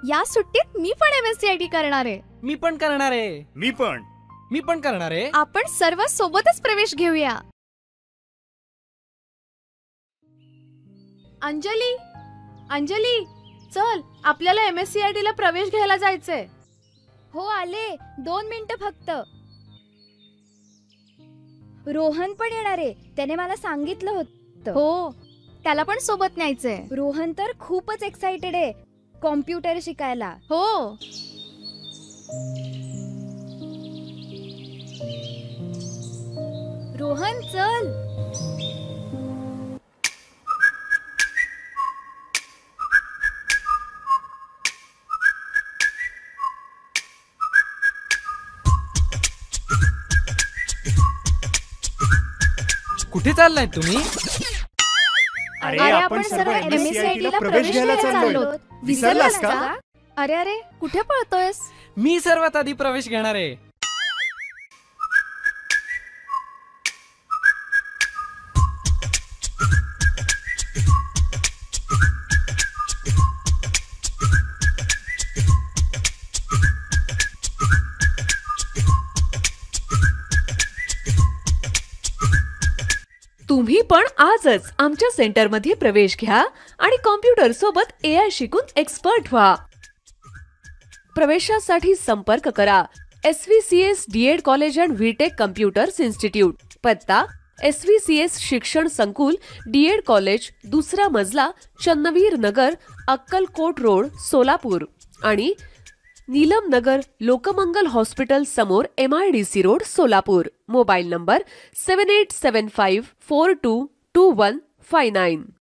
या सुट्टीत मी पण MSCIT करणार आहे. मी पण करणार आहे. मी पण करणार आहे. आपण सर्व सोबतच प्रवेश घेऊया. अंजली चल, आपल्याला MSCIT ला प्रवेश घ्यायला जायचंय. हो आले, 2 मिनिटं फक्त. रोहन पण येणार आहे, त्याने मला सांगितलं होतं. हो, त्याला पण सोबत न्यायचंय. रोहन तर खूपच एक्साइटेड आहे कॉम्प्युटर शिकायला. हो, रोहन चल. कुठे चाललाय तुम्ही? अरे आपण सर्व MSCIT ला प्रवेश घ्यायला चाललोय. विसरलास का? अरे कुठे पळतोयस? मी सर्वात आधी प्रवेश घेणार आहे. तुम्ही पण आजच आमच्या सेंटरमध्ये प्रवेश घ्या आणि कॉम्प्युटर सोबत AI शिकून एक्सपर्ट व्हा. प्रवेशासाठी संपर्क करा SVCS DED college and VTech computers institute. पत्ता SVCS शिक्षण संकुल, DED कॉलेज, 2रा मजला, चन्नवीर नगर, अक्कलकोट रोड, सोलापूर आणि नीलम नगर, लोकमंगल हॉस्पिटल समोर, MIDC road, Solapur. Mobile number 7875422159.